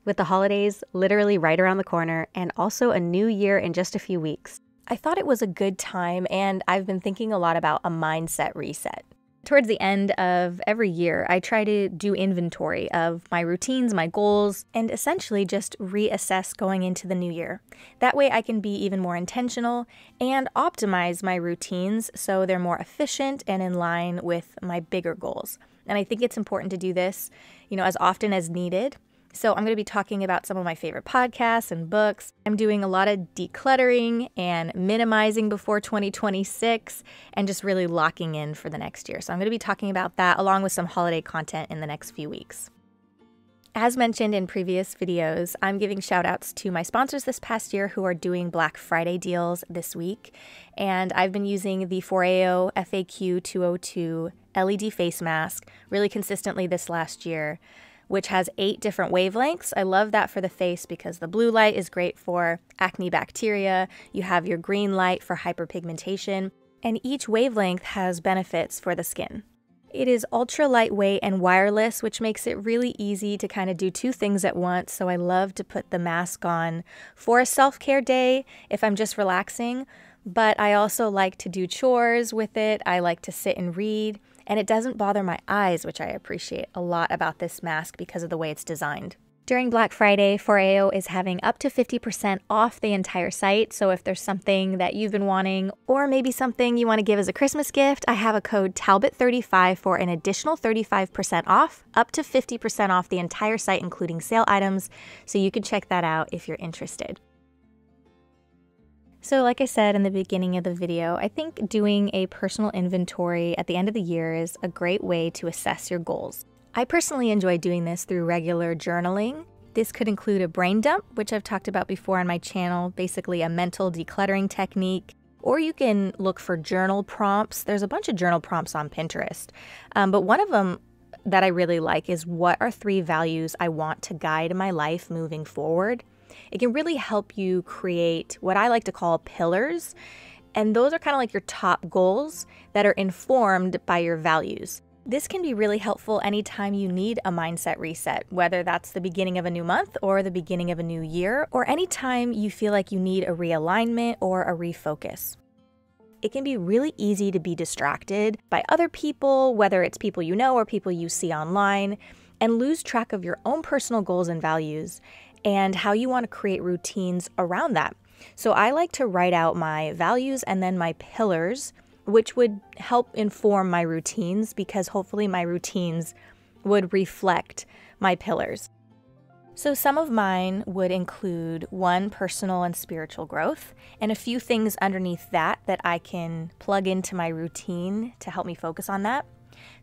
with the holidays literally right around the corner and also a new year in just a few weeks. I thought it was a good time, and I've been thinking a lot about a mindset reset. Towards the end of every year, I try to do inventory of my routines, my goals, and essentially just reassess going into the new year. That way I can be even more intentional and optimize my routines so they're more efficient and in line with my bigger goals. And I think it's important to do this, as often as needed. So I'm going to be talking about some of my favorite podcasts and books. I'm doing a lot of decluttering and minimizing before 2026 and just really locking in for the next year. So I'm going to be talking about that along with some holiday content in the next few weeks. As mentioned in previous videos, I'm giving shout outs to my sponsors this past year who are doing Black Friday deals this week. And I've been using the Foreo FAQ 202 LED face mask really consistently this last year, which has 8 different wavelengths. I love that for the face because the blue light is great for acne bacteria. You have your green light for hyperpigmentation, and each wavelength has benefits for the skin. It is ultra lightweight and wireless, which makes it really easy to kind of do 2 things at once. So I love to put the mask on for a self-care day if I'm just relaxing, but I also like to do chores with it. I like to sit and read. And it doesn't bother my eyes, which I appreciate a lot about this mask because of the way it's designed. During Black Friday, Foreo is having up to 50% off the entire site. So if there's something that you've been wanting, or maybe something you want to give as a Christmas gift, I have a code Talbott35 for an additional 35% off, up to 50% off the entire site, including sale items. So you can check that out if you're interested. So like I said in the beginning of the video, I think doing a personal inventory at the end of the year is a great way to assess your goals. I personally enjoy doing this through regular journaling. This could include a brain dump, which I've talked about before on my channel, basically a mental decluttering technique. Or you can look for journal prompts. There's a bunch of journal prompts on Pinterest. But one of them that I really like is, what are 3 values I want to guide my life moving forward? It can really help you create what I like to call pillars. And those are kind of like your top goals that are informed by your values. This can be really helpful anytime you need a mindset reset, whether that's the beginning of a new month or the beginning of a new year, or anytime you feel like you need a realignment or a refocus. It can be really easy to be distracted by other people, whether it's people you know or people you see online, and lose track of your own personal goals and values and how you want to create routines around that. So I like to write out my values and then my pillars, which would help inform my routines, because hopefully my routines would reflect my pillars. So some of mine would include 1, personal and spiritual growth, and a few things underneath that I can plug into my routine to help me focus on that.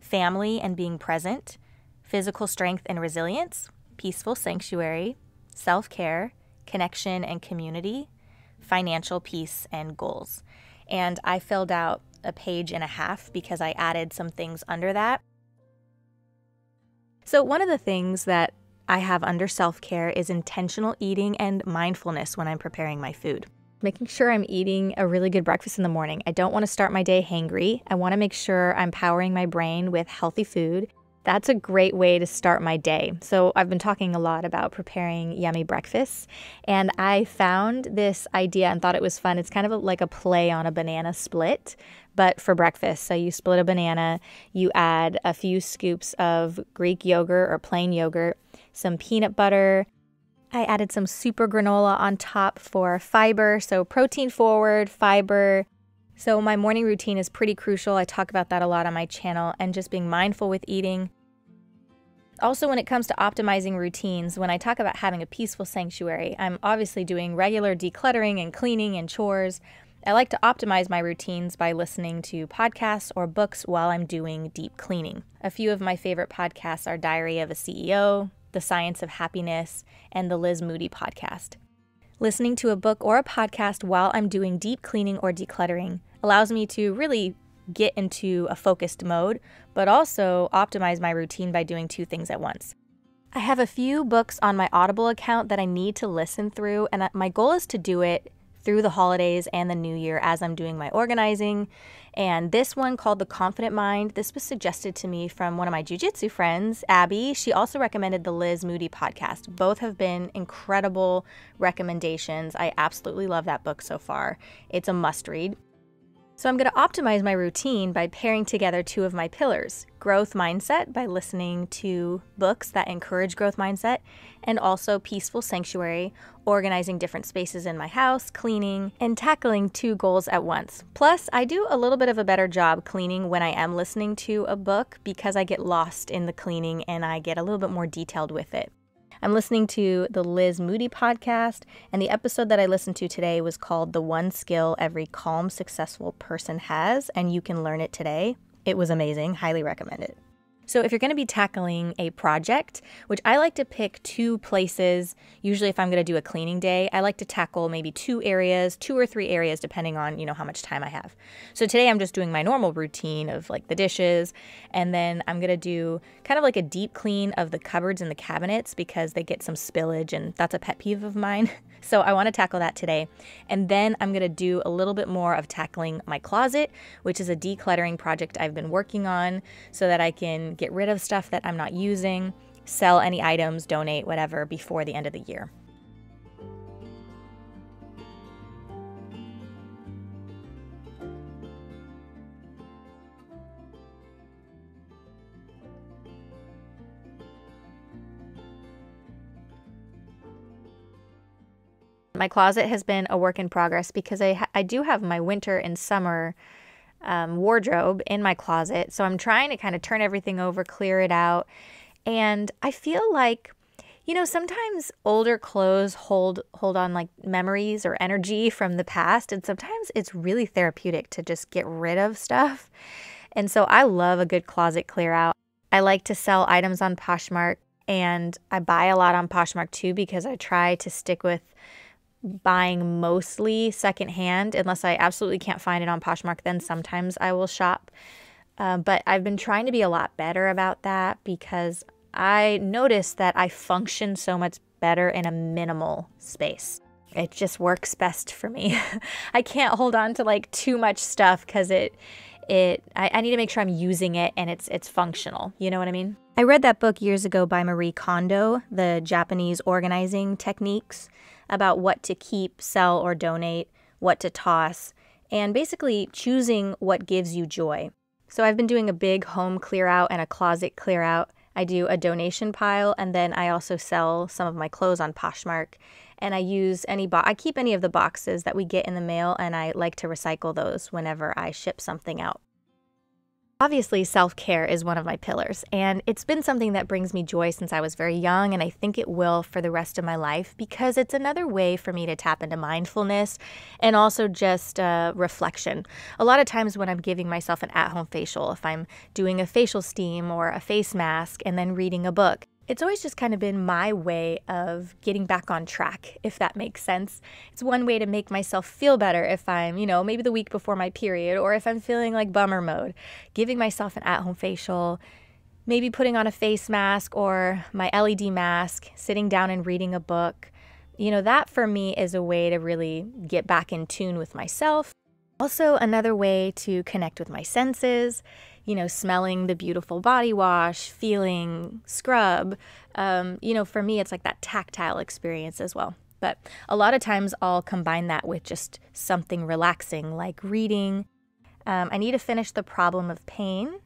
Family and being present, physical strength and resilience, peaceful sanctuary, self-care, connection and community, financial peace and goals. And I filled out a page and a half because I added some things under that. So one of the things that I have under self-care is intentional eating and mindfulness when I'm preparing my food. Making sure I'm eating a really good breakfast in the morning. I don't want to start my day hangry. I want to make sure I'm powering my brain with healthy food. That's a great way to start my day. So I've been talking a lot about preparing yummy breakfasts, and I found this idea and thought it was fun. It's kind of like a play on a banana split, but for breakfast. So you split a banana, you add a few scoops of Greek yogurt or plain yogurt, some peanut butter. I added some super granola on top for fiber, so protein forward, fiber. So my morning routine is pretty crucial. I talk about that a lot on my channel, and just being mindful with eating. Also, when it comes to optimizing routines, when I talk about having a peaceful sanctuary, I'm obviously doing regular decluttering and cleaning and chores. I like to optimize my routines by listening to podcasts or books while I'm doing deep cleaning. A few of my favorite podcasts are Diary of a CEO, The Science of Happiness, and the Liz Moody podcast. Listening to a book or a podcast while I'm doing deep cleaning or decluttering allows me to really get into a focused mode, but also optimize my routine by doing 2 things at once. I have a few books on my Audible account that I need to listen through, and my goal is to do it through the holidays and the new year as I'm doing my organizing And this one, called The Confident Mind, this was suggested to me from one of my jiu-jitsu friends, Abby. She also recommended the Liz Moody podcast. Both have been incredible recommendations. I absolutely love that book so far. It's a must-read. So I'm going to optimize my routine by pairing together two of my pillars: growth mindset by listening to books that encourage growth mindset, and also peaceful sanctuary, organizing different spaces in my house, cleaning, and tackling two goals at once. Plus, I do a little bit of a better job cleaning when I am listening to a book because I get lost in the cleaning and I get a little bit more detailed with it. I'm listening to the Liz Moody podcast, and the episode that I listened to today was called The One Skill Every Calm, Successful Person Has, and you can learn it today. It was amazing. Highly recommend it. So if you're going to be tackling a project, which I like to pick two places, usually if I'm going to do a cleaning day, I like to tackle maybe two or three areas, depending on, how much time I have. So today I'm just doing my normal routine of like the dishes, and then I'm going to do kind of like a deep clean of the cupboards and the cabinets because they get some spillage, and that's a pet peeve of mine. So I want to tackle that today. And then I'm going to do a little bit more of tackling my closet, which is a decluttering project I've been working on so that I can get rid of stuff that I'm not using, sell any items, donate, whatever, before the end of the year. My closet has been a work in progress because I do have my winter and summer wardrobe in my closet. So I'm trying to kind of turn everything over, clear it out. And I feel like, sometimes older clothes hold on like memories or energy from the past. And sometimes it's really therapeutic to just get rid of stuff. And so I love a good closet clear out. I like to sell items on Poshmark, and I buy a lot on Poshmark too because I try to stick with buying mostly secondhand. Unless I absolutely can't find it on Poshmark, then sometimes I will shop. But I've been trying to be a lot better about that because I noticed that I function so much better in a minimal space. It just works best for me. I can't hold on to like too much stuff because I need to make sure I'm using it and it's functional. You know what I mean? I read that book years ago by Marie Kondo, The Japanese Organizing Techniques, about what to keep, sell, or donate, what to toss, and basically choosing what gives you joy. So I've been doing a big home clear out and a closet clear out. I do a donation pile, and then I also sell some of my clothes on Poshmark. And I use I keep any of the boxes that we get in the mail, and I like to recycle those whenever I ship something out. Obviously, self-care is one of my pillars, and it's been something that brings me joy since I was very young, and I think it will for the rest of my life because it's another way for me to tap into mindfulness and also just reflection. A lot of times when I'm giving myself an at-home facial, if I'm doing a facial steam or a face mask and then reading a book, it's always just kind of been my way of getting back on track, if that makes sense. It's one way to make myself feel better if I'm, maybe the week before my period, or if I'm feeling like bummer mode. Giving myself an at-home facial, maybe putting on a face mask or my LED mask, sitting down and reading a book. That for me is a way to really get back in tune with myself. Also, another way to connect with my senses, smelling the beautiful body wash, feeling scrub. For me, it's like that tactile experience as well. But a lot of times I'll combine that with just something relaxing like reading. I need to finish The Problem of Pain.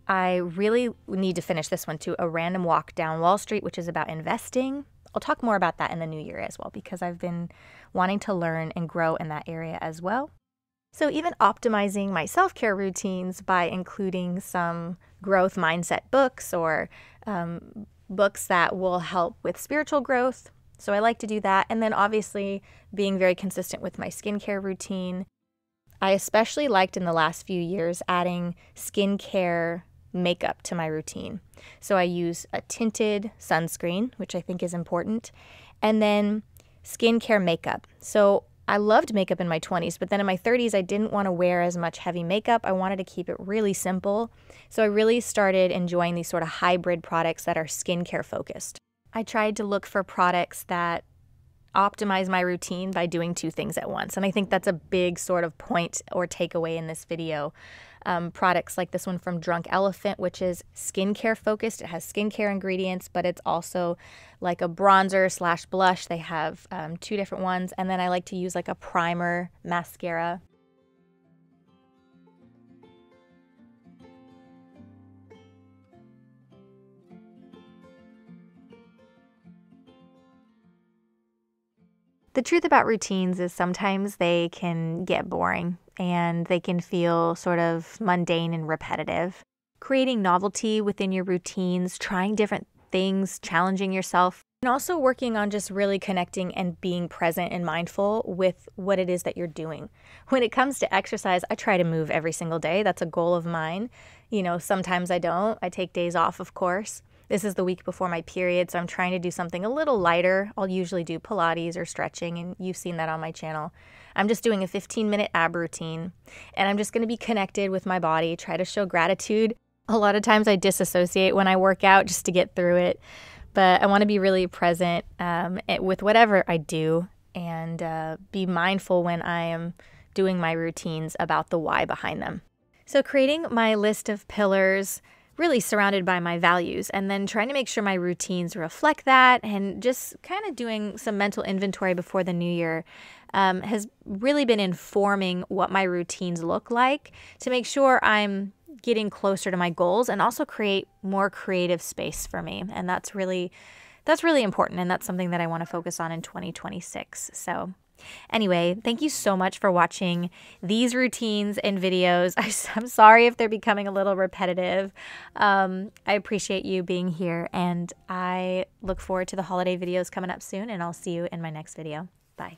I really need to finish this one too, A Random Walk Down Wall Street, which is about investing. I'll talk more about that in the new year as well because I've been wanting to learn and grow in that area as well. So even optimizing my self-care routines by including some growth mindset books or books that will help with spiritual growth. So I like to do that. And then obviously being very consistent with my skincare routine. I especially liked in the last few years adding skincare makeup to my routine. So I use a tinted sunscreen, which I think is important, and then skincare makeup. So I loved makeup in my 20s, but then in my 30s, I didn't want to wear as much heavy makeup. I wanted to keep it really simple. So I really started enjoying these sort of hybrid products that are skincare focused. I tried to look for products that optimize my routine by doing two things at once. And I think that's a big sort of point or takeaway in this video. Products like this one from Drunk Elephant, which is skincare focused. It has skincare ingredients, but it's also like a bronzer slash blush. They have two different ones. And then I like to use like a primer mascara. The truth about routines is sometimes they can get boring and they can feel sort of mundane and repetitive. Creating novelty within your routines, trying different things, challenging yourself, and also working on just really connecting and being present and mindful with what it is that you're doing. When it comes to exercise, I try to move every single day. That's a goal of mine. You know, sometimes I don't. I take days off, of course. This is the week before my period, so I'm trying to do something a little lighter. I'll usually do Pilates or stretching, and you've seen that on my channel. I'm just doing a 15-minute ab routine, and I'm just going to be connected with my body, try to show gratitude. A lot of times I disassociate when I work out just to get through it, but I want to be really present with whatever I do and be mindful when I am doing my routines about the why behind them. So creating my list of pillars, really surrounded by my values, and then trying to make sure my routines reflect that, and just kind of doing some mental inventory before the new year has really been informing what my routines look like to make sure I'm getting closer to my goals and also create more creative space for me. And that's really important, and that's something that I want to focus on in 2026. So anyway, thank you so much for watching these routines and videos. I'm sorry if they're becoming a little repetitive. I appreciate you being here, and I look forward to the holiday videos coming up soon, and I'll see you in my next video. Bye.